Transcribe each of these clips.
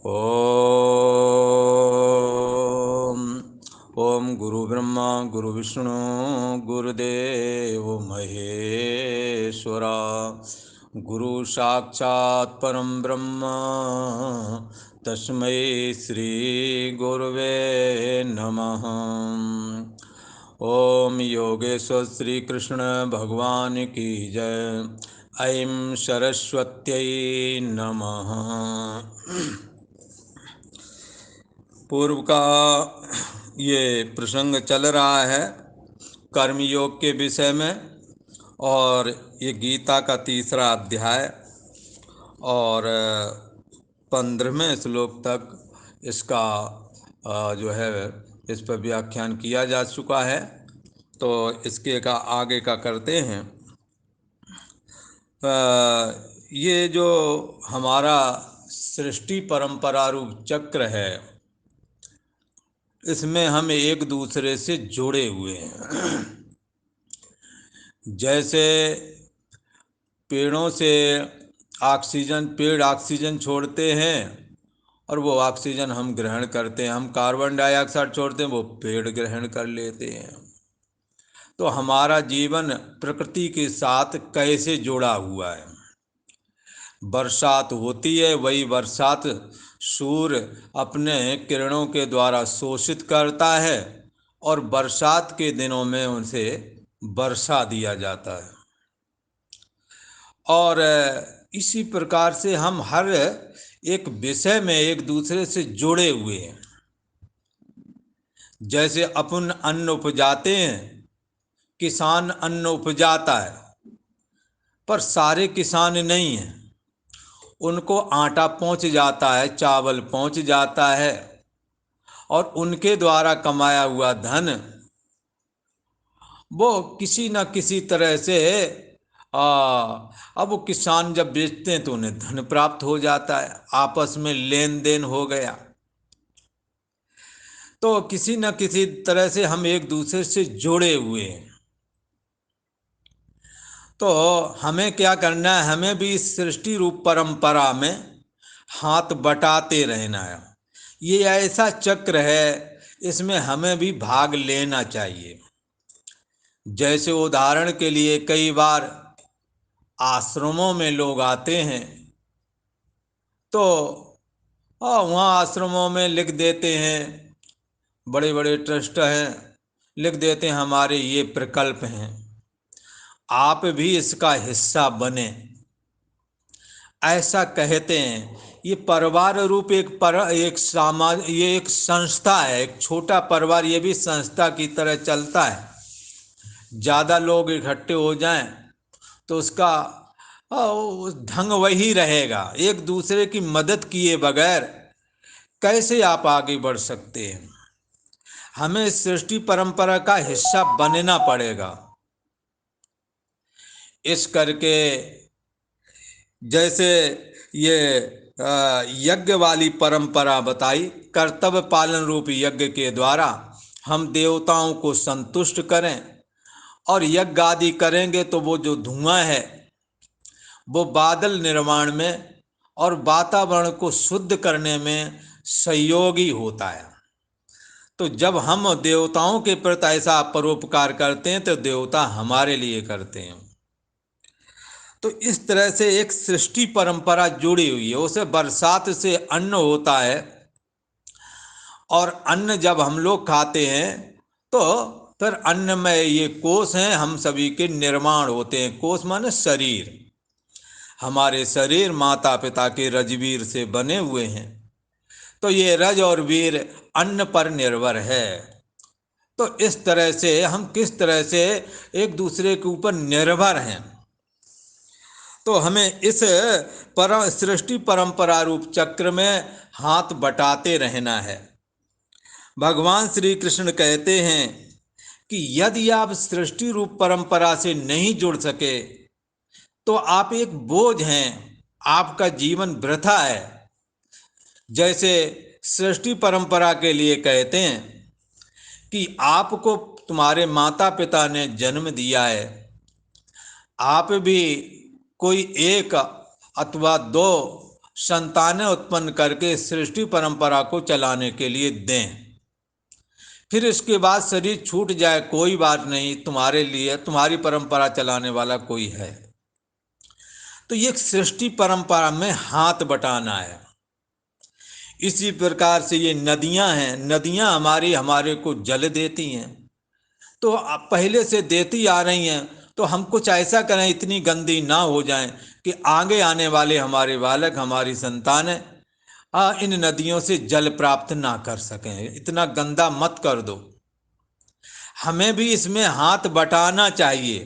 ओम ओम गुरु ब्रह्मा गुरु विष्णु गुरुदेव महेश्वरा गुरु साक्षात् परम ब्रह्म तस्मै श्री गुरुवे नमः। ओम योगेश्वर श्री कृष्ण भगवान की जय। ऐं सरस्वत्यै नमः। पूर्व का ये प्रसंग चल रहा है कर्मयोग के विषय में, और ये गीता का तीसरा अध्याय और 15वें श्लोक तक इसका जो है इस पर व्याख्यान किया जा चुका है। तो इसके का आगे का करते हैं। ये जो हमारा सृष्टि परंपरा रूप चक्र है, इसमें हम एक दूसरे से जुड़े हुए हैं। जैसे पेड़ों से पेड़ ऑक्सीजन छोड़ते हैं और वो ऑक्सीजन हम ग्रहण करते हैं, हम कार्बन डाइऑक्साइड छोड़ते हैं, वो पेड़ ग्रहण कर लेते हैं। तो हमारा जीवन प्रकृति के साथ कैसे जुड़ा हुआ है। बरसात होती है, वही बरसात सूर्य अपने किरणों के द्वारा शोषित करता है और बरसात के दिनों में उनसे वर्षा दिया जाता है। और इसी प्रकार से हम हर एक विषय में एक दूसरे से जुड़े हुए हैं। जैसे अपन अन्न उपजाते हैं, किसान अन्न उपजाता है, पर सारे किसान नहीं हैं। उनको आटा पहुंच जाता है, चावल पहुंच जाता है, और उनके द्वारा कमाया हुआ धन वो किसी न किसी तरह से अब वो किसान जब बेचते हैं तो उन्हें धन प्राप्त हो जाता है, आपस में लेन देन हो गया। तो किसी न किसी तरह से हम एक दूसरे से जुड़े हुए हैं। तो हमें क्या करना है, हमें भी इस सृष्टि रूप परंपरा में हाथ बटाते रहना है। ये ऐसा चक्र है, इसमें हमें भी भाग लेना चाहिए। जैसे उदाहरण के लिए कई बार आश्रमों में लोग आते हैं, तो वहाँ आश्रमों में लिख देते हैं, बड़े बड़े ट्रस्ट हैं, लिख देते हैं हमारे ये प्रकल्प हैं, आप भी इसका हिस्सा बने, ऐसा कहते हैं। ये परिवार रूप ये एक संस्था है, एक छोटा परिवार, ये भी संस्था की तरह चलता है। ज़्यादा लोग इकट्ठे हो जाएं तो उसका ढंग वही रहेगा। एक दूसरे की मदद किए बगैर कैसे आप आगे बढ़ सकते हैं। हमें सृष्टि परंपरा का हिस्सा बनना पड़ेगा। इस करके जैसे ये यज्ञ वाली परंपरा बताई, कर्तव्य पालन रूप यज्ञ के द्वारा हम देवताओं को संतुष्ट करें, और यज्ञ आदि करेंगे तो वो जो धुआं है वो बादल निर्माण में और वातावरण को शुद्ध करने में सहयोगी होता है। तो जब हम देवताओं के प्रति ऐसा परोपकार करते हैं तो देवता हमारे लिए करते हैं। तो इस तरह से एक सृष्टि परंपरा जुड़ी हुई है। उसे बरसात से अन्न होता है, और अन्न जब हम लोग खाते हैं तो फिर अन्न में ये कोष हैं, हम सभी के निर्माण होते हैं। कोष माने शरीर। हमारे शरीर माता पिता के रजवीर से बने हुए हैं। तो ये रज और वीर अन्न पर निर्भर है। तो इस तरह से हम किस तरह से एक दूसरे के ऊपर निर्भर हैं। तो हमें इस सृष्टि परंपरा रूप चक्र में हाथ बटाते रहना है। भगवान श्री कृष्ण कहते हैं कि यदि आप सृष्टि रूप परंपरा से नहीं जुड़ सके तो आप एक बोझ हैं, आपका जीवन वृथा है। जैसे सृष्टि परंपरा के लिए कहते हैं कि आपको तुम्हारे माता पिता ने जन्म दिया है, आप भी कोई एक अथवा दो संतानें उत्पन्न करके सृष्टि परंपरा को चलाने के लिए दें। फिर इसके बाद शरीर छूट जाए कोई बात नहीं, तुम्हारे लिए तुम्हारी परंपरा चलाने वाला कोई है। तो ये सृष्टि परंपरा में हाथ बटाना है। इसी प्रकार से ये नदियां हैं, नदियां हमारे को जल देती हैं, तो पहले से देती आ रही हैं, तो हम कुछ ऐसा करें इतनी गंदी ना हो जाएं कि आगे आने वाले हमारे बालक, हमारी संतानें इन नदियों से जल प्राप्त ना कर सकें। इतना गंदा मत कर दो। हमें भी इसमें हाथ बटाना चाहिए।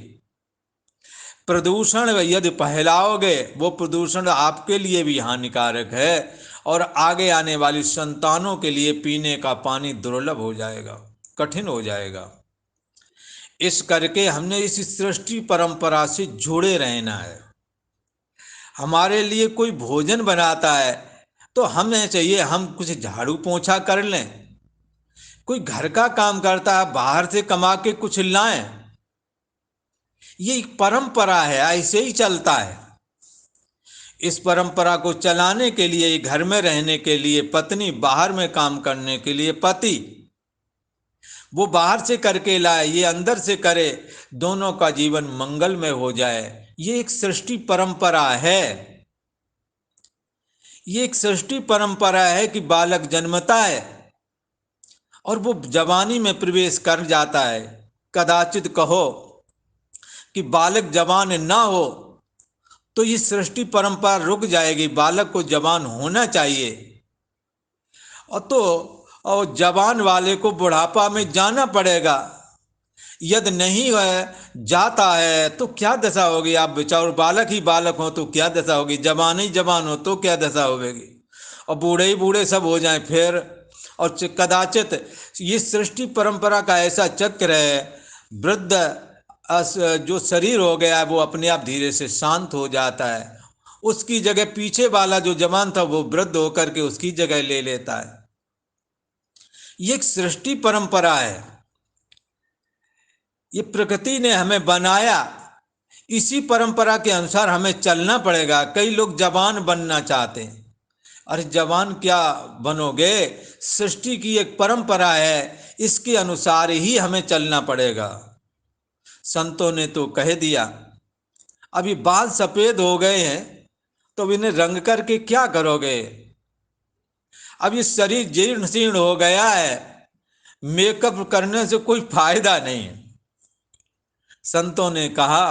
प्रदूषण यदि फैलाओगे, वो प्रदूषण आपके लिए भी हानिकारक है और आगे आने वाली संतानों के लिए पीने का पानी दुर्लभ हो जाएगा, कठिन हो जाएगा। इस करके हमने इस सृष्टि परंपरा से जुड़े रहना है। हमारे लिए कोई भोजन बनाता है तो हमें चाहिए हम कुछ झाड़ू पोंछा कर लें। कोई घर का काम करता है, बाहर से कमा के कुछ लाएं। ये एक परंपरा है, ऐसे ही चलता है। इस परंपरा को चलाने के लिए, घर में रहने के लिए पत्नी, बाहर में काम करने के लिए पति, वो बाहर से करके लाए, ये अंदर से करे, दोनों का जीवन मंगलमय हो जाए। ये एक सृष्टि परंपरा है। ये एक सृष्टि परंपरा है कि बालक जन्मता है और वो जवानी में प्रवेश कर जाता है। कदाचित कहो कि बालक जवान ना हो तो ये सृष्टि परंपरा रुक जाएगी। बालक को जवान होना चाहिए और जवान वाले को बुढ़ापा में जाना पड़ेगा। यदि नहीं है, जाता है तो क्या दशा होगी? आप बेचारो बालक ही बालक हो तो क्या दशा होगी? जवान ही जवान हो तो क्या दशा होगी? और बूढ़े ही बूढ़े सब हो जाएं फिर। और कदाचित ये सृष्टि परंपरा का ऐसा चक्र है, वृद्ध जो शरीर हो गया है वो अपने आप धीरे से शांत हो जाता है। उसकी जगह पीछे वाला जो जवान था वो वृद्ध होकर के उसकी जगह ले लेता है। ये एक सृष्टि परंपरा है। ये प्रकृति ने हमें बनाया, इसी परंपरा के अनुसार हमें चलना पड़ेगा। कई लोग जवान बनना चाहते हैं। अरे जवान क्या बनोगे? सृष्टि की एक परंपरा है, इसके अनुसार ही हमें चलना पड़ेगा। संतों ने तो कह दिया। अभी बाल सफेद हो गए हैं तो इन्हें रंग करके क्या करोगे? अब ये शरीर जीर्ण शीर्ण हो गया है, मेकअप करने से कोई फायदा नहीं है। संतों ने कहा,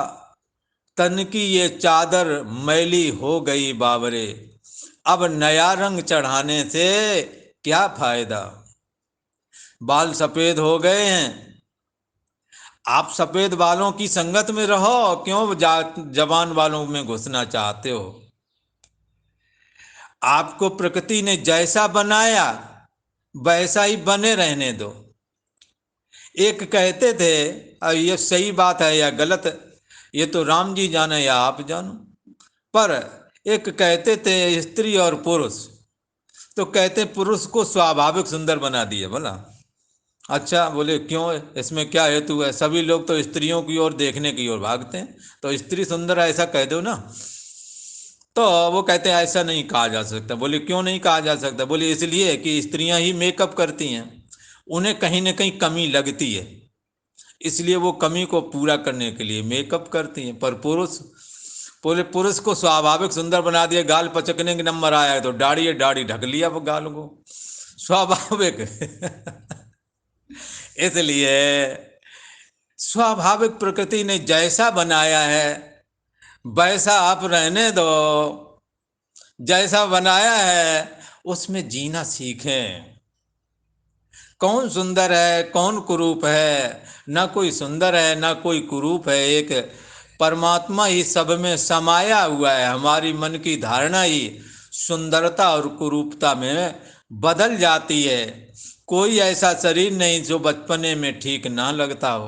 तन की ये चादर मैली हो गई बाबरे, अब नया रंग चढ़ाने से क्या फायदा? बाल सफेद हो गए हैं, आप सफेद बालों की संगत में रहो, क्यों जवान बालों में घुसना चाहते हो? आपको प्रकृति ने जैसा बनाया वैसा ही बने रहने दो। एक कहते थे, ये सही बात है या गलत, ये तो राम जी जाने या आप जानो, पर एक कहते थे स्त्री और पुरुष, तो कहते पुरुष को स्वाभाविक सुंदर बना दिए। बोला अच्छा, बोले क्यों, इसमें क्या हेतु है? सभी लोग तो स्त्रियों की ओर देखने की ओर भागते हैं, तो स्त्री सुंदर ऐसा कह दो ना। तो वो कहते हैं ऐसा नहीं कहा जा सकता। बोले क्यों नहीं कहा जा सकता? बोले इसलिए कि स्त्रियां ही मेकअप करती हैं, उन्हें कहीं ना कहीं कमी लगती है, इसलिए वो कमी को पूरा करने के लिए मेकअप करती हैं। पर पुरुष, बोले पुरुष को स्वाभाविक सुंदर बना दिया, गाल पचकने के नंबर आया है तो दाढ़ी ढक लिया वो गाल को, स्वाभाविक इसलिए स्वाभाविक प्रकृति ने जैसा बनाया है वैसा आप रहने दो। जैसा बनाया है उसमें जीना सीखें। कौन सुंदर है, कौन कुरूप है? ना कोई सुंदर है ना कोई कुरूप है, एक परमात्मा ही सब में समाया हुआ है। हमारी मन की धारणा ही सुंदरता और कुरूपता में बदल जाती है। कोई ऐसा शरीर नहीं जो बचपने में ठीक ना लगता हो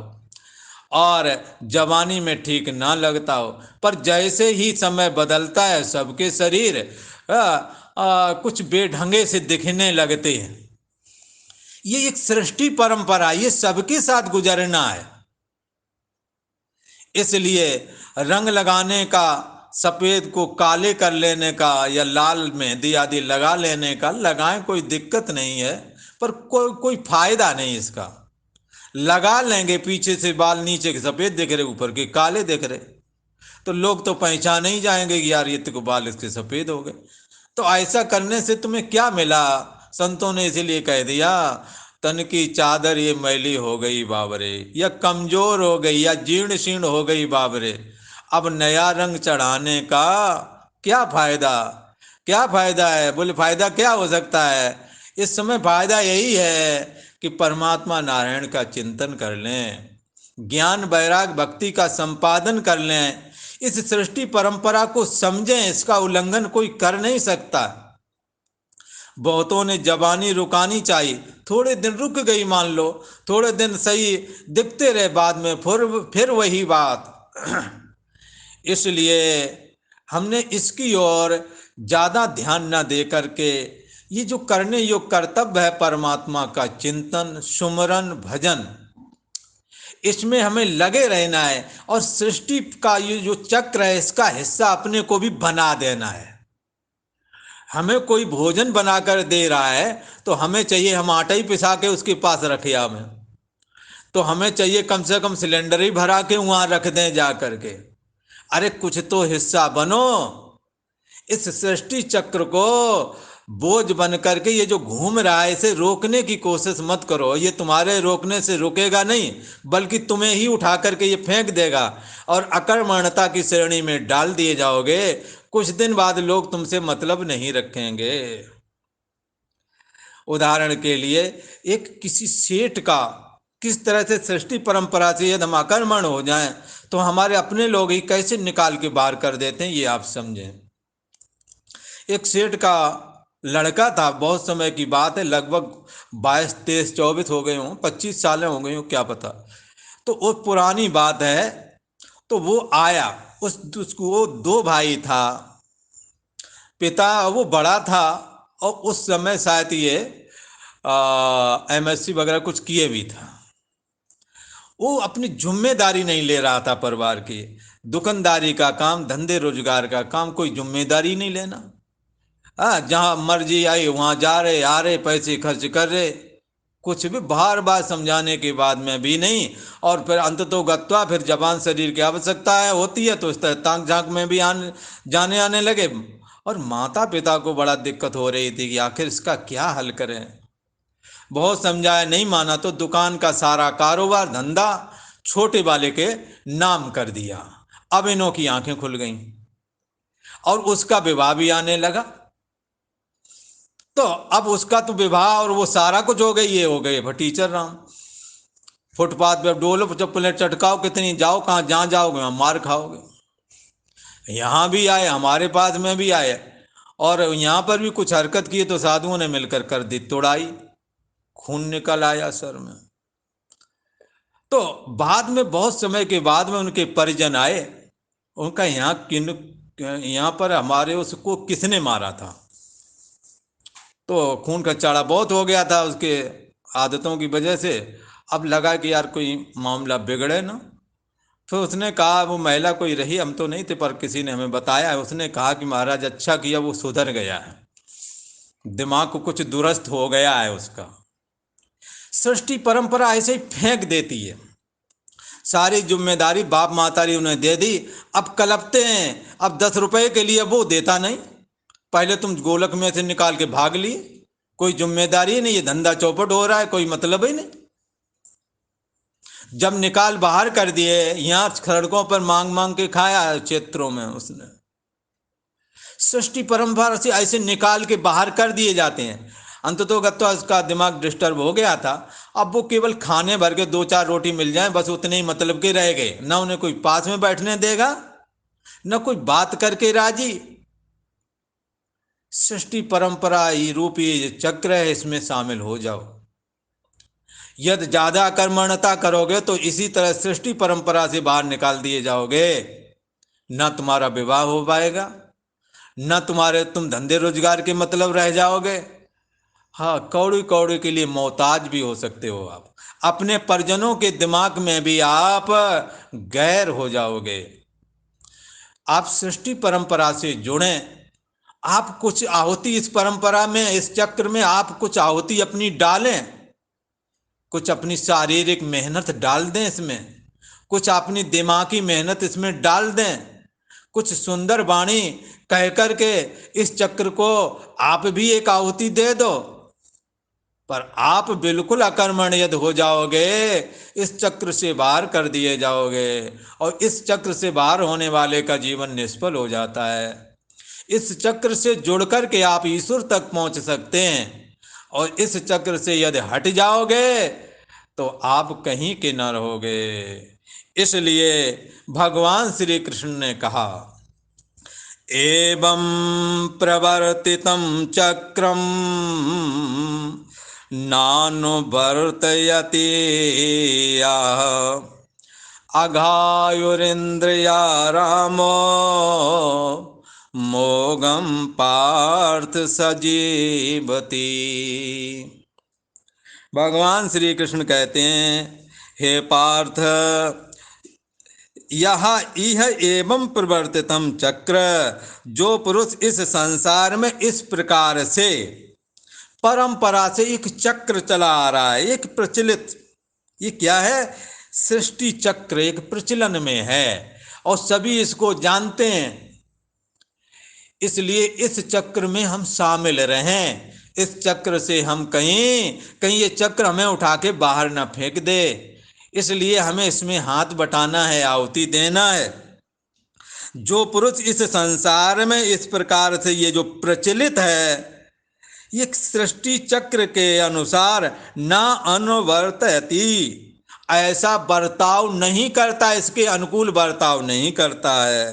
और जवानी में ठीक ना लगता हो, पर जैसे ही समय बदलता है सबके शरीर कुछ बेढंगे से दिखने लगते हैं। ये एक सृष्टि परंपरा, ये सबके साथ गुजरना है। इसलिए रंग लगाने का सफ़ेद को काले कर लेने का या लाल मेहंदी आदि लगा लेने का, लगाएं, कोई दिक्कत नहीं है, पर कोई फायदा नहीं इसका। लगा लेंगे, पीछे से बाल नीचे के सफ़ेद दिख रहे, ऊपर के काले दिख रहे, तो लोग तो पहचान ही जाएंगे कि यार ये तो बाल इसके सफ़ेद हो गए। तो ऐसा करने से तुम्हें क्या मिला? संतों ने इसीलिए कह दिया, तन की चादर ये मैली हो गई बाबरे, या कमजोर हो गई, या जीर्ण शीर्ण हो गई बाबरे, अब नया रंग चढ़ाने का क्या फायदा? क्या फायदा है? बोले फायदा क्या हो सकता है? इस समय फायदा यही है कि परमात्मा नारायण का चिंतन कर लें, ज्ञान वैराग भक्ति का संपादन कर लें, इस सृष्टि परंपरा को समझें, इसका उल्लंघन कोई कर नहीं सकता। बहुतों ने जबानी रुकानी चाहिए, थोड़े दिन रुक गई मान लो, थोड़े दिन सही दिखते रहे, बाद में फिर वही बात। इसलिए हमने इसकी ओर ज़्यादा ध्यान न दे करके ये जो करने योग्य कर्तव्य है परमात्मा का चिंतन, सुमरन, भजन, इसमें हमें लगे रहना है, और सृष्टि का ये जो चक्र है इसका हिस्सा अपने को भी बना देना है। हमें कोई भोजन बनाकर दे रहा है तो हमें चाहिए हम आटा ही पिसा के उसके पास रखे, हमें तो हमें चाहिए कम से कम सिलेंडर ही भरा के वहां रख दें जा करके। अरे कुछ तो हिस्सा बनो, इस सृष्टि चक्र को बोझ बन करके ये जो घूम रहा है इसे रोकने की कोशिश मत करो। ये तुम्हारे रोकने से रुकेगा नहीं, बल्कि तुम्हें ही उठा करके ये फेंक देगा और अकर्मण्यता की श्रेणी में डाल दिए जाओगे। कुछ दिन बाद लोग तुमसे मतलब नहीं रखेंगे। उदाहरण के लिए, एक किसी सेठ का किस तरह से सृष्टि परंपरा से यदि हम आक्रमण हो जाएं तो हमारे अपने लोग ही कैसे निकाल के बाहर कर देते हैं, ये आप समझें। एक सेठ का लड़का था, बहुत समय की बात है, लगभग 22, 23, 24 हो गए हों, 25 सालें हो गई हों, क्या पता। तो वो पुरानी बात है। तो वो आया, उसको वो 2 भाई था, पिता वो बड़ा था और उस समय शायद ये MSc वगैरह कुछ किए भी था। वो अपनी जिम्मेदारी नहीं ले रहा था परिवार की, दुकानदारी का काम, धंधे रोजगार का काम, कोई जिम्मेदारी नहीं लेना। हाँ, जहाँ मर्जी आई वहाँ जा रहे, आ रहे, पैसे खर्च कर रहे, कुछ भी बार बार समझाने के बाद में भी नहीं। और फिर अंततोगत्वा फिर जबान शरीर की आवश्यकता है होती है तो इस तरह ताक झांक में भी जाने आने लगे। और माता पिता को बड़ा दिक्कत हो रही थी कि आखिर इसका क्या हल करें। बहुत समझाया, नहीं माना, तो दुकान का सारा कारोबार धंधा छोटे वाले के नाम कर दिया। अब इनों की आंखें खुल गईं और उसका विवाह भी आने लगा। तो अब उसका तो विवाह और वो सारा कुछ हो गई, ये हो गए भटीचर राम। फुटपाथ पे डोलो जब प्लेट चटकाओ, कितनी जाओ, कहाँ जहाँ जाओगे वहाँ मार खाओगे। यहाँ भी आए, हमारे पास में भी आए, और यहाँ पर भी कुछ हरकत की तो साधुओं ने मिलकर कर दी तोड़ाई, खून निकल आया सर में। तो बाद में बहुत समय के बाद में उनके परिजन आए, उनका यहाँ पर हमारे उसको किसने मारा था। तो खून का चाड़ा बहुत हो गया था उसके आदतों की वजह से। अब लगा कि यार कोई मामला बिगड़े ना। फिर उसने कहा, वो महिला कोई रही, हम तो नहीं थे पर किसी ने हमें बताया है, उसने कहा कि महाराज अच्छा किया वो सुधर गया है, दिमाग को कुछ दुरुस्त हो गया है उसका। सृष्टि परंपरा ऐसे ही फेंक देती है, सारी जिम्मेदारी बाप मातारी उन्हें दे दी, अब कलपते हैं। अब 10 रुपए के लिए वो देता नहीं, पहले तुम गोलक में से निकाल के भाग लिए, कोई जिम्मेदारी नहीं, ये धंधा चौपट हो रहा है, कोई मतलब ही नहीं। जब निकाल बाहर कर दिए, यहाँ सड़कों पर मांग मांग के खाया क्षेत्रों में उसने। सृष्टि परंपरा से ऐसे निकाल के बाहर कर दिए जाते हैं। अंततोगत्वा उसका दिमाग डिस्टर्ब हो गया था। अब वो केवल खाने भर के 2-4 रोटी मिल जाए बस उतने ही मतलब के रह गए, ना उन्हें कोई पास में बैठने देगा, न कोई बात करके राजी। सृष्टि परंपरा ही रूपी चक्र है, इसमें शामिल हो जाओ। यदि ज्यादा कर्मण्यता करोगे तो इसी तरह सृष्टि परंपरा से बाहर निकाल दिए जाओगे। न तुम्हारा विवाह हो पाएगा, न तुम धंधे रोजगार के मतलब रह जाओगे। हाँ, कौड़ी कौड़ी के लिए मोहताज भी हो सकते हो आप, अपने परिजनों के दिमाग में भी आप गैर हो जाओगे। आप सृष्टि परंपरा से जुड़ें। आप कुछ आहुति इस परंपरा में, इस चक्र में आप कुछ आहुति अपनी डालें, कुछ अपनी शारीरिक मेहनत डाल दें इसमें, कुछ अपनी दिमागी मेहनत इसमें डाल दें, कुछ सुंदर वाणी कह कर के इस चक्र को आप भी एक आहुति दे दो। पर आप बिल्कुल अकर्मण्य हो जाओगे, इस चक्र से बाहर कर दिए जाओगे, और इस चक्र से बाहर होने वाले का जीवन निष्फल हो जाता है। इस चक्र से जुड़ कर के आप ईश्वर तक पहुंच सकते हैं, और इस चक्र से यदि हट जाओगे तो आप कहीं के न रहोगे। इसलिए भगवान श्री कृष्ण ने कहा, एवं प्रवर्तितं चक्रम नानुवर्तयति यः अघायुरिन्द्रिया रामो मोगम पार्थ सजीवति। भगवान श्री कृष्ण कहते हैं, हे पार्थ, यह एवं प्रवर्तितम चक्र, जो पुरुष इस संसार में इस प्रकार से परंपरा से एक चक्र चला आ रहा है, एक प्रचलित, ये क्या है, सृष्टि चक्र एक प्रचलन में है और सभी इसको जानते हैं। इसलिए इस चक्र में हम शामिल रहें, इस चक्र से हम कहीं ये चक्र हमें उठा के बाहर ना फेंक दे। इसलिए हमें इसमें हाथ बटाना है, आहुति देना है। जो पुरुष इस संसार में इस प्रकार से ये जो प्रचलित है, ये सृष्टि चक्र के अनुसार ना अनुवर्तयति, ऐसा बर्ताव नहीं करता, इसके अनुकूल बर्ताव नहीं करता है,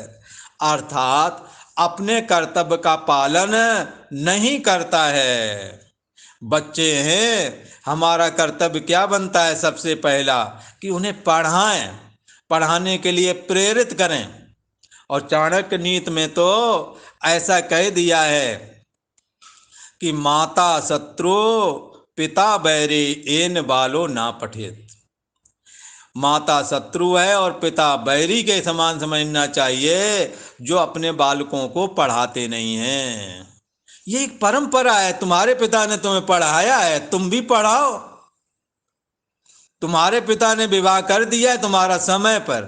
अर्थात अपने कर्तव्य का पालन नहीं करता है। बच्चे हैं, हमारा कर्तव्य क्या बनता है, सबसे पहला कि उन्हें पढ़ाएं, पढ़ाने के लिए प्रेरित करें। और चाणक्य नीति में तो ऐसा कह दिया है कि माता शत्रु पिता बैरी एन बालो ना पठेत। माता शत्रु है और पिता बैरी के समान समझना चाहिए जो अपने बालकों को पढ़ाते नहीं हैं। ये एक परंपरा है, तुम्हारे पिता ने तुम्हें पढ़ाया है, तुम भी पढ़ाओ। तुम्हारे पिता ने विवाह कर दिया है तुम्हारा समय पर,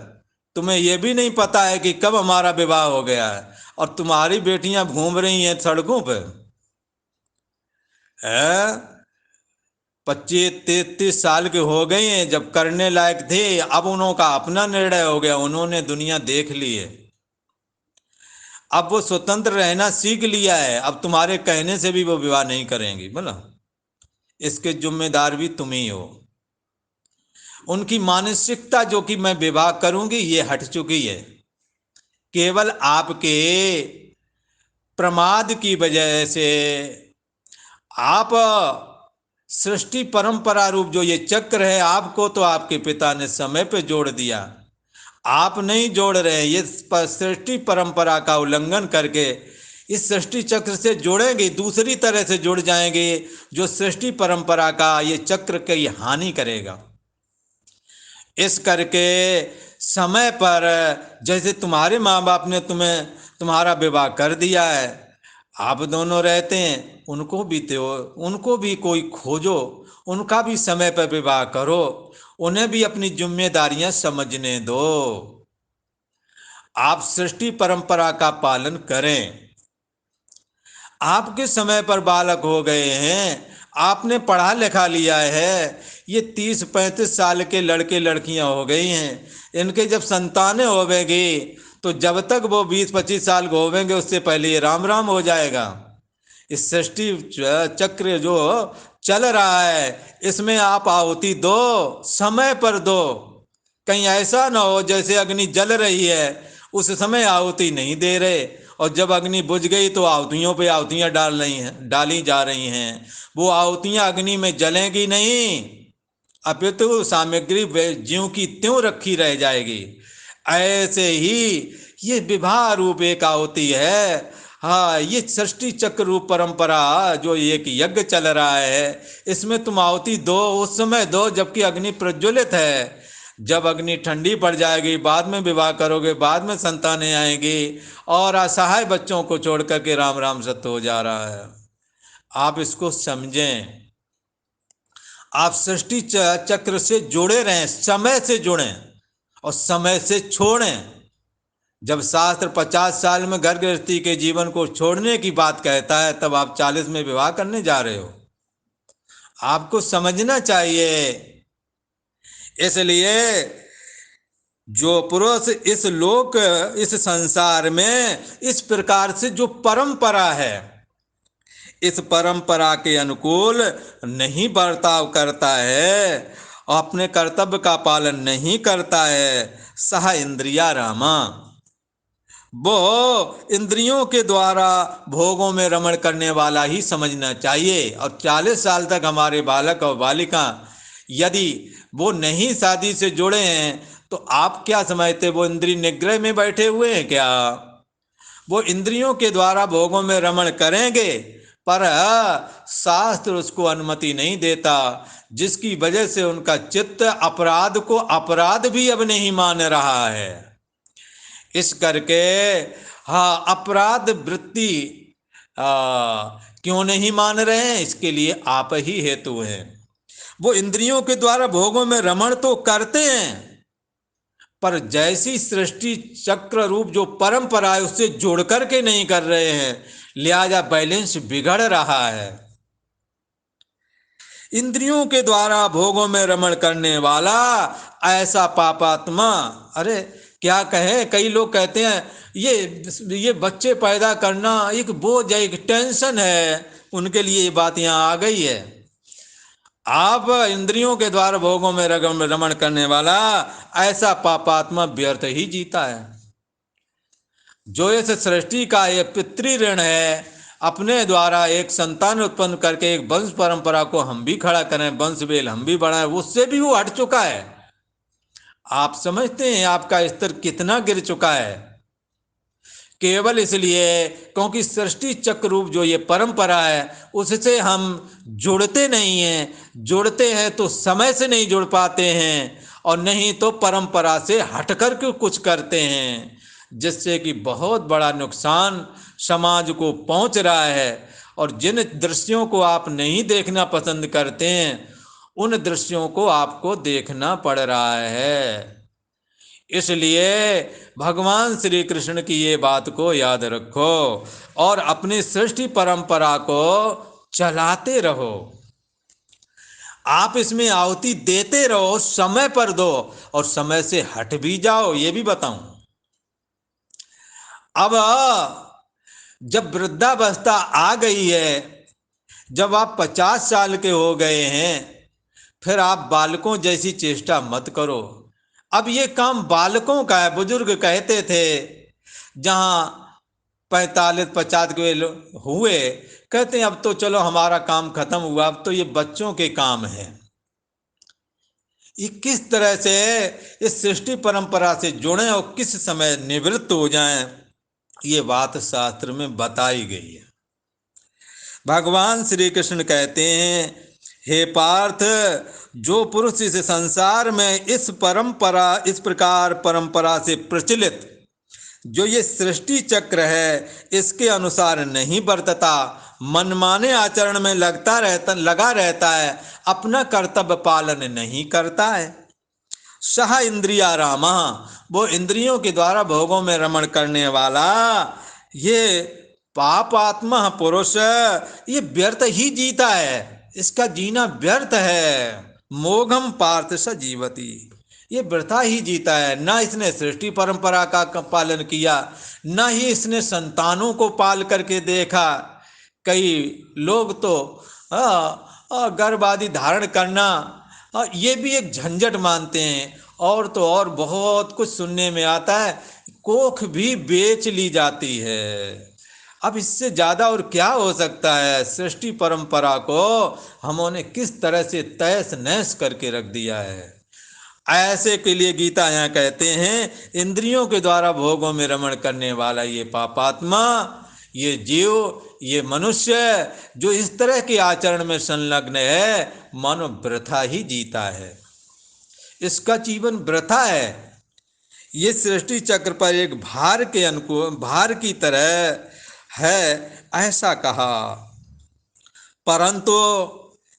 तुम्हें यह भी नहीं पता है कि कब हमारा विवाह हो गया है, और तुम्हारी बेटियां घूम रही हैं सड़कों पर, 25-33 साल के हो गए हैं, जब करने लायक थे, अब उनका अपना निर्णय हो गया, उन्होंने दुनिया देख ली है, अब वो स्वतंत्र रहना सीख लिया है, अब तुम्हारे कहने से भी वो विवाह नहीं करेंगी। बोला, इसके जिम्मेदार भी तुम ही हो। उनकी मानसिकता जो कि मैं विवाह करूंगी, ये हट चुकी है। केवल आपके प्रमाद की वजह से आप सृष्टि परंपरा रूप जो ये चक्र है, आपको तो आपके पिता ने समय पे जोड़ दिया, आप नहीं जोड़ रहे। ये सृष्टि परंपरा का उल्लंघन करके इस सृष्टि चक्र से जुड़ेंगे, दूसरी तरह से जुड़ जाएंगे जो सृष्टि परंपरा का ये चक्र की हानि करेगा। इस करके समय पर, जैसे तुम्हारे माँ बाप ने तुम्हारा विवाह कर दिया है, आप दोनों रहते हैं, उनको भी कोई खोजो, उनका भी समय पर विवाह करो, उन्हें भी अपनी जिम्मेदारियां समझने दो। आप सृष्टि परंपरा का पालन करें। आपके समय पर बालक हो गए हैं, आपने पढ़ा लिखा लिया है, ये 30-35 साल के लड़के लड़कियां हो गई हैं, इनके जब संतानें होवेंगी तो जब तक वो 20-25 साल के होवेंगे उससे पहले ये राम राम हो जाएगा। इस सृष्टि चक्र जो चल रहा है, इसमें आप आहुति दो, समय पर दो। कहीं ऐसा ना हो जैसे अग्नि जल रही है, उस समय आहुति नहीं दे रहे, और जब अग्नि बुझ गई तो आहुतियों पे आहुतियां डाली जा रही हैं। वो आहुतियां अग्नि में जलेंगी नहीं, अपितु सामग्री ज्यों की त्यों रखी रह जाएगी। ऐसे ही ये विवाह रूप एक आहुति है। हाँ, ये सृष्टि चक्र रूप परंपरा जो एक यज्ञ चल रहा है, इसमें तुम आहुति दो, उस समय दो जबकि अग्नि प्रज्वलित है, जब अग्नि ठंडी पड़ जाएगी, बाद में विवाह करोगे, बाद में संतानें आएंगी, और असहाय बच्चों को छोड़ करके राम राम सत्य हो जा रहा है। आप इसको समझें। आप सृष्टि चक्र से जुड़े रहें, समय से जुड़ें और समय से छोड़ें। जब शास्त्र 50 साल में घर गृहस्थी के जीवन को छोड़ने की बात कहता है, तब आप 40 में विवाह करने जा रहे हो। आपको समझना चाहिए। इसलिए जो पुरुष इस लोक, इस संसार में इस प्रकार से जो परंपरा है, इस परंपरा के अनुकूल नहीं बर्ताव करता है, अपने कर्तव्य का पालन नहीं करता है, सह इंद्रिया रामा, वो इंद्रियों के द्वारा भोगों में रमण करने वाला ही समझना चाहिए। और 40 साल तक हमारे बालक और बालिका यदि वो नहीं शादी से जुड़े हैं, तो आप क्या समझते, वो इंद्रिय निग्रह में बैठे हुए हैं क्या? वो इंद्रियों के द्वारा भोगों में रमण करेंगे, पर शास्त्र उसको अनुमति नहीं देता, जिसकी वजह से उनका चित्त अपराध को अपराध भी अब नहीं मान रहा है। इस करके हाँ, अपराध वृत्ति क्यों नहीं मान रहे हैं? इसके लिए आप ही हेतु हैं। वो इंद्रियों के द्वारा भोगों में रमण तो करते हैं, पर जैसी सृष्टि चक्र रूप जो परंपरा है उससे जोड़ करके नहीं कर रहे हैं, लिहाजा बैलेंस बिगड़ रहा है। इंद्रियों के द्वारा भोगों में रमण करने वाला ऐसा पापात्मा, अरे क्या कहे, कई लोग कहते हैं ये बच्चे पैदा करना एक बोझ है, एक टेंशन है, उनके लिए ये बात यहाँ आ गई है। आप इंद्रियों के द्वारा भोगों में रमण करने वाला ऐसा पापात्मा व्यर्थ ही जीता है। जो इस सृष्टि का ये पितृ ऋण है, अपने द्वारा एक संतान उत्पन्न करके एक वंश परंपरा को हम भी खड़ा करें, वंश बेल हम भी बढ़ाएं, उससे भी वो हट चुका है। आप समझते हैं आपका स्तर कितना गिर चुका है? केवल इसलिए क्योंकि सृष्टि चक्र रूप जो ये परंपरा है उससे हम जुड़ते नहीं हैं। जुड़ते हैं तो समय से नहीं जुड़ पाते हैं, और नहीं तो परंपरा से हट कर के कुछ करते हैं, जिससे कि बहुत बड़ा नुकसान समाज को पहुंच रहा है। और जिन दृश्यों को आप नहीं देखना पसंद करते हैं, उन दृश्यों को आपको देखना पड़ रहा है। इसलिए भगवान श्री कृष्ण की ये बात को याद रखो और अपनी सृष्टि परंपरा को चलाते रहो। आप इसमें आहुति देते रहो, समय पर दो और समय से हट भी जाओ, ये भी बताऊं। अब जब वृद्धावस्था आ गई है, जब आप 50 साल के हो गए हैं, फिर आप बालकों जैसी चेष्टा मत करो। अब ये काम बालकों का है। बुजुर्ग कहते थे, जहां 45-50 के हुए, कहते हैं अब तो चलो हमारा काम खत्म हुआ, अब तो ये बच्चों के काम है। ये किस तरह से इस सृष्टि परंपरा से जुड़ें और किस समय निवृत्त हो जाएं, ये बात शास्त्र में बताई गई है। भगवान श्री कृष्ण कहते हैं, हे पार्थ, जो पुरुष इस संसार में इस प्रकार परंपरा से प्रचलित जो ये सृष्टि चक्र है, इसके अनुसार नहीं बरतता, मनमाने आचरण में लगा रहता है, अपना कर्तव्य पालन नहीं करता है, सह इंद्रिया रामा, वो इंद्रियों के द्वारा भोगों में रमण करने वाला ये पापात्मा पुरुष ये व्यर्थ ही जीता है, इसका जीना व्यर्थ है। मोघम पार्थ स जीवती, ये वृथा ही जीता है। ना इसने सृष्टि परंपरा का पालन किया, ना ही इसने संतानों को पाल करके देखा। कई लोग तो गर्भ आदि धारण करना ये भी एक झंझट मानते हैं, और तो और बहुत कुछ सुनने में आता है, कोख भी बेच ली जाती है। अब इससे ज़्यादा और क्या हो सकता है? सृष्टि परंपरा को हमने किस तरह से तहस नहस करके रख दिया है। ऐसे के लिए गीता यहाँ कहते हैं, इंद्रियों के द्वारा भोगों में रमण करने वाला ये पापात्मा, ये जीव, ये मनुष्य जो इस तरह के आचरण में संलग्न है, मानो वृथा ही जीता है। इसका जीवन वृथा है। ये सृष्टि चक्र पर एक भार के अनुकूल, भार की तरह है, ऐसा कहा। परंतु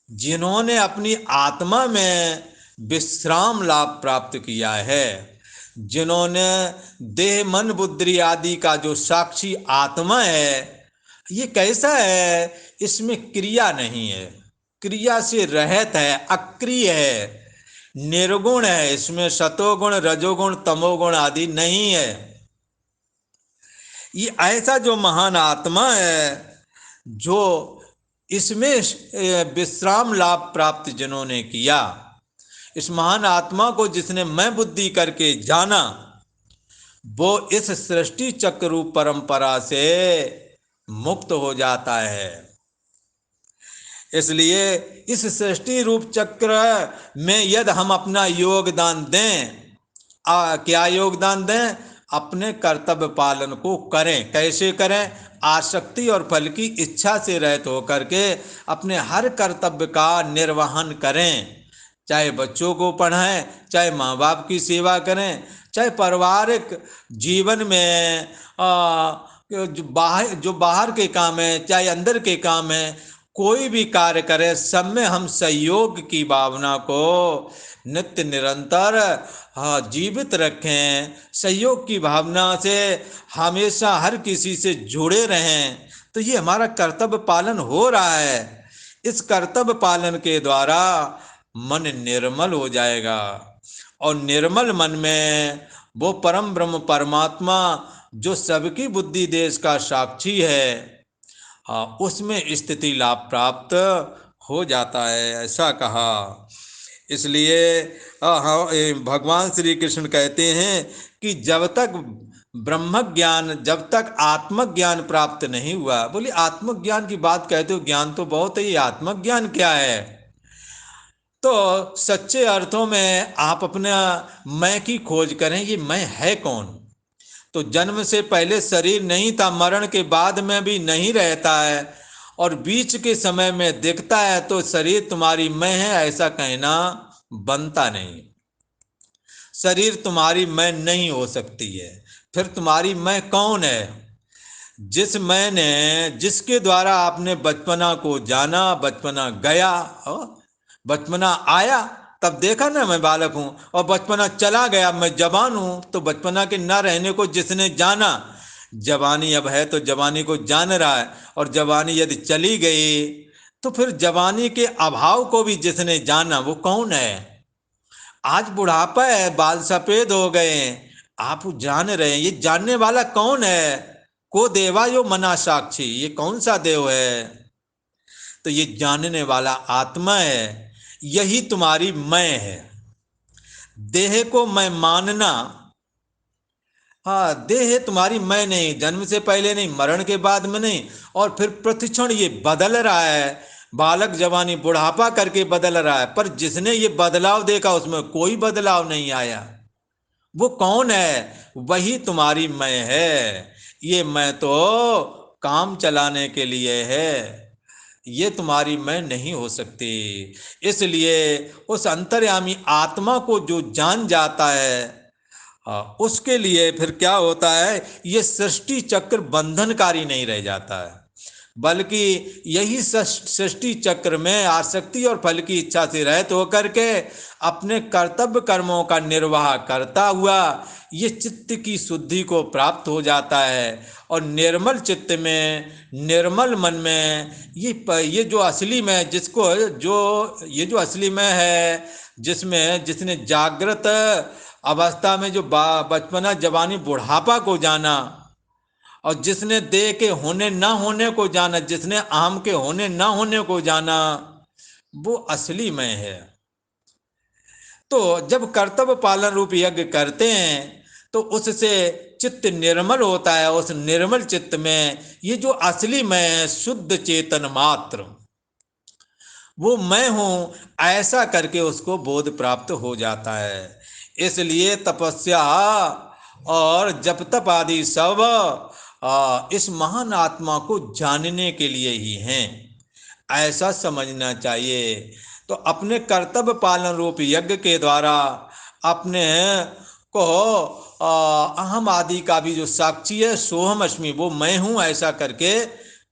जिन्होंने अपनी आत्मा में विश्राम लाभ प्राप्त किया है, जिन्होंने देह मन बुद्धि आदि का जो साक्षी आत्मा है, ये कैसा है, इसमें क्रिया नहीं है, क्रिया से रहित है, अक्रिय है, निर्गुण है, इसमें सतोगुण रजोगुण तमोगुण आदि नहीं है। ये ऐसा जो महान आत्मा है, जो इसमें विश्राम लाभ प्राप्त जिन्होंने किया, इस महान आत्मा को जिसने मैं बुद्धि करके जाना, वो इस सृष्टि चक्र रूप परंपरा से मुक्त हो जाता है। इसलिए इस सृष्टि रूप चक्र में यदि हम अपना योगदान दें, क्या योगदान दें, अपने कर्तव्य पालन को करें। कैसे करें, आसक्ति और फल की इच्छा से रहित होकर के अपने हर कर्तव्य का निर्वहन करें। चाहे बच्चों को पढ़ाएं, चाहे माँ बाप की सेवा करें, चाहे पारिवारिक जीवन में जो बाहर के काम है, चाहे अंदर के काम है, कोई भी कार्य करें, सब में हम सहयोग की भावना को नित्य निरंतर जीवित रखें। सहयोग की भावना से हमेशा हर किसी से जुड़े रहें, तो ये हमारा कर्तव्य पालन हो रहा है। इस कर्तव्य पालन के द्वारा मन निर्मल हो जाएगा, और निर्मल मन में वो परम ब्रह्म परमात्मा जो सबकी बुद्धि देश का साक्षी है, उसमें स्थिति लाभ प्राप्त हो जाता है, ऐसा कहा। इसलिए भगवान श्री कृष्ण कहते हैं कि जब तक ब्रह्म ज्ञान, जब तक आत्मज्ञान प्राप्त नहीं हुआ, बोली आत्मज्ञान की बात कहते हो, ज्ञान तो बहुत है, ये आत्मज्ञान क्या है? तो सच्चे अर्थों में आप अपना मैं की खोज करें, ये मैं है कौन? तो जन्म से पहले शरीर नहीं था, मरण के बाद में भी नहीं रहता है, और बीच के समय में दिखता है, तो शरीर तुम्हारी मैं है ऐसा कहना बनता नहीं। शरीर तुम्हारी मैं नहीं हो सकती है। फिर तुम्हारी मैं कौन है? जिस मैंने, जिसके द्वारा आपने बचपना को जाना, बचपना गया, बचपना आया तब देखा ना मैं बालक हूं, और बचपना चला गया मैं जवान हूं। तो बचपना के न रहने को जिसने जाना, जवानी अब है तो जवानी को जान रहा है, और जवानी यदि चली गई तो फिर जवानी के अभाव को भी जिसने जाना, वो कौन है? आज बुढ़ापा है, बाल सफेद हो गए, आप जान रहे हैं, ये जानने वाला कौन है? को देवा यो मना साक्षी, ये कौन सा देव है? तो ये जानने वाला आत्मा है, यही तुम्हारी मैं है। देह को मैं मानना, देह तुम्हारी मैं नहीं, जन्म से पहले नहीं, मरण के बाद में नहीं, और फिर प्रतिक्षण ये बदल रहा है, बालक जवानी बुढ़ापा करके बदल रहा है, पर जिसने ये बदलाव देखा उसमें कोई बदलाव नहीं आया। वो कौन है? वही तुम्हारी मैं है। ये मैं तो काम चलाने के लिए है, ये तुम्हारी मैं नहीं हो सकती। इसलिए उस अंतर्यामी आत्मा को जो जान जाता है, उसके लिए फिर क्या होता है, ये सृष्टि चक्र बंधनकारी नहीं रह जाता है, बल्कि यही सृष्टि चक्र में आसक्ति और फल की इच्छा से रहित होकर के अपने कर्तव्य कर्मों का निर्वाह करता हुआ ये चित्त की शुद्धि को प्राप्त हो जाता है। और निर्मल चित्त में, निर्मल मन में ये जो असली में, जिसको जो असली में है, जिसमें जिसने जागृत अवस्था में जो बचपना जवानी बुढ़ापा को जाना, और जिसने देह के होने ना होने को जाना, जिसने अहम के होने ना होने को जाना, वो असली में है। तो जब कर्तव्य पालन रूप यज्ञ करते हैं तो उससे चित्त निर्मल होता है। उस निर्मल चित्त में ये जो असली मैं है, शुद्ध चेतन मात्र, वो मैं हूं, ऐसा करके उसको बोध प्राप्त हो जाता है। इसलिए तपस्या और जप तप आदि सब इस महान आत्मा को जानने के लिए ही हैं, ऐसा समझना चाहिए। तो अपने कर्तव्य पालन रूप यज्ञ के द्वारा अपने को अहम आदि का भी जो साक्षी है, सोहम अस्मि, वो मैं हूँ, ऐसा करके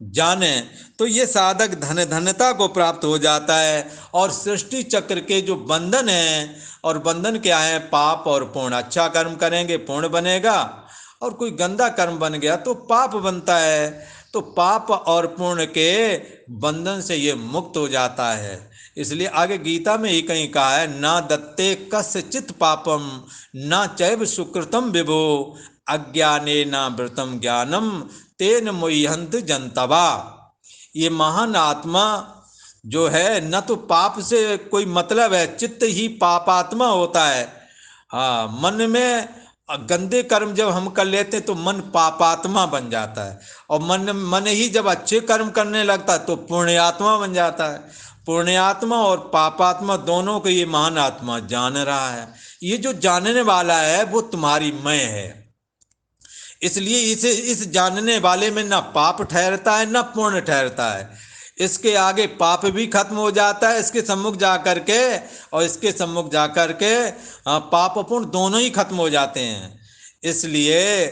जाने, तो ये साधक धन धन्यता को प्राप्त हो जाता है। और सृष्टि चक्र के जो बंधन है, और बंधन क्या है, पाप और पुण्य। अच्छा कर्म करेंगे पुण्य बनेगा, और कोई गंदा कर्म बन गया तो पाप बनता है। तो पाप और पुण्य के बंधन से ये मुक्त हो जाता है। इसलिए आगे गीता में ही कहीं कहा है, ना दत्ते कस्यचित् पापम न चैव सुकृतम विभो अज्ञाने न वृतम ज्ञानम तेन मुह्यंत जनतवा। ये महान आत्मा जो है, न तो पाप से कोई मतलब है, चित्त ही पापात्मा होता है। हाँ, मन में गंदे कर्म जब हम कर लेते हैं तो मन पापात्मा बन जाता है, और मन ही जब अच्छे कर्म करने लगता है तो पुण्यात्मा बन जाता है। पुण्यात्मा और पापात्मा दोनों को ये महान आत्मा जान रहा है। ये जो जानने वाला है वो तुम्हारी मैं है। इसलिए इसे इस जानने वाले में ना पाप ठहरता है ना पुण्य ठहरता है। इसके आगे पाप भी खत्म हो जाता है इसके सम्मुख जा करके, और इसके सम्मुख जा करके पाप पुण्य दोनों ही खत्म हो जाते हैं। इसलिए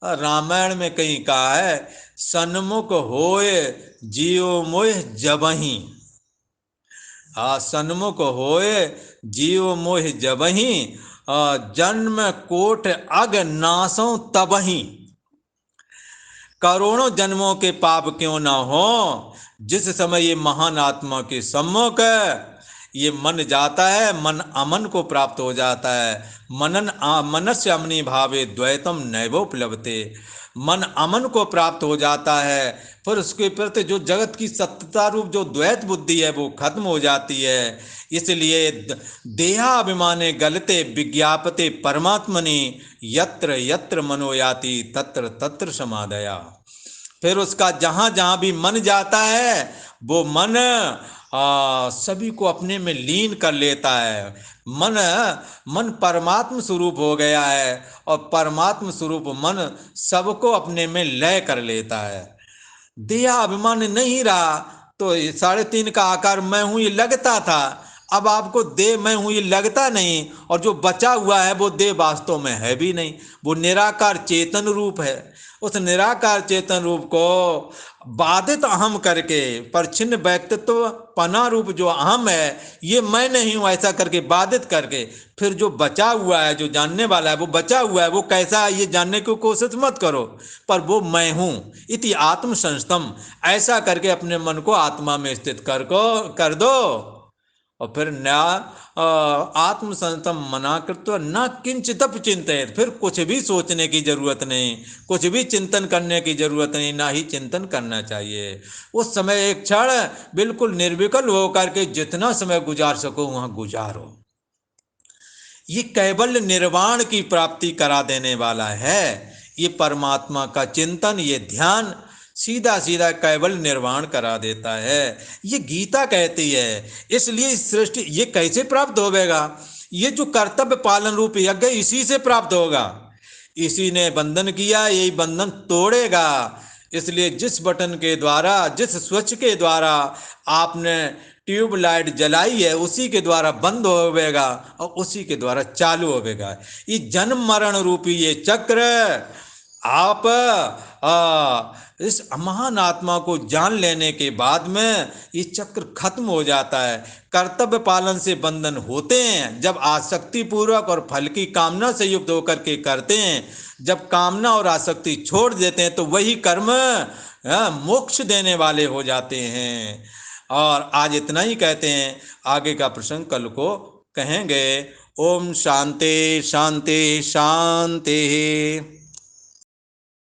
रामायण में कहीं कहा है, सन्मुख होए जीव मोह जबही। सन्मुख होए जीव मोह जबही, जन्म कोट अग नासों तबही। करोड़ों जन्मों के पाप क्यों ना हो, जिस समय ये महान आत्मा के सम्मुख ये मन जाता है, मन अमन को प्राप्त हो जाता है। मनस्य अमनि भावे द्वैतम नैवोपलब्धते। मन अमन को प्राप्त हो जाता है, फिर उसके प्रति जो जगत की सत्यता रूप जो द्वैत बुद्धि है वो खत्म हो जाती है। इसलिए देहाभिमाने गलते विज्ञापते परमात्मनि, यत्र यत्र मनो याति तत्र तत्र समाधया। फिर उसका जहाँ जहाँ भी मन जाता है वो मन सभी को अपने में लीन कर लेता है। मन परमात्म स्वरूप हो गया है, और परमात्म स्वरूप मन सबको अपने में लय कर लेता है। देह अभिमान नहीं रहा तो 3.5 का आकार मैं हूं ये लगता था, अब आपको देह मैं हूं ये लगता नहीं, और जो बचा हुआ है वो देह वास्तव में है भी नहीं, वो निराकार चेतन रूप है। उस निराकार चेतन रूप को बाधित अहम करके, परछिन्न व्यक्तित्व पना रूप जो अहम है, ये मैं नहीं हूं ऐसा करके बाधित करके, फिर जो बचा हुआ है, जो जानने वाला है वो बचा हुआ है, वो कैसा है ये जानने की कोशिश मत करो, पर वो मैं हूं इति आत्म संस्तम, ऐसा करके अपने मन को आत्मा में स्थित कर दो। और फिर आत्म संतम मना कृत्व न किंचित चिंतित, फिर कुछ भी सोचने की जरूरत नहीं, कुछ भी चिंतन करने की जरूरत नहीं, ना ही चिंतन करना चाहिए। उस समय एक क्षण बिल्कुल निर्विकल होकर के जितना समय गुजार सको वहां गुजारो। ये कैवल्य निर्वाण की प्राप्ति करा देने वाला है। ये परमात्मा का चिंतन, ये ध्यान सीधा सीधा कैवल निर्वाण करा देता है। ये गीता कहती है। इसलिए सृष्टि ये कैसे प्राप्त होगा, ये जो कर्तव्य पालन रूप यज्ञ इसी से प्राप्त होगा। इसी ने बंधन किया, यही बंधन तोड़ेगा। इसलिए जिस बटन के द्वारा, जिस स्विच के द्वारा आपने ट्यूबलाइट जलाई है उसी के द्वारा बंद होगा और उसी के द्वारा चालू होगा। ये जन्म मरण रूपी ये चक्र आप इस महान आत्मा को जान लेने के बाद में ये चक्र खत्म हो जाता है। कर्तव्य पालन से बंधन होते हैं जब आसक्ति पूर्वक और फल की कामना से युक्त होकर के करते हैं। जब कामना और आसक्ति छोड़ देते हैं तो वही कर्म मोक्ष देने वाले हो जाते हैं। और आज इतना ही कहते हैं, आगे का प्रसंग कल को कहेंगे। ओम शांति शांति शांति।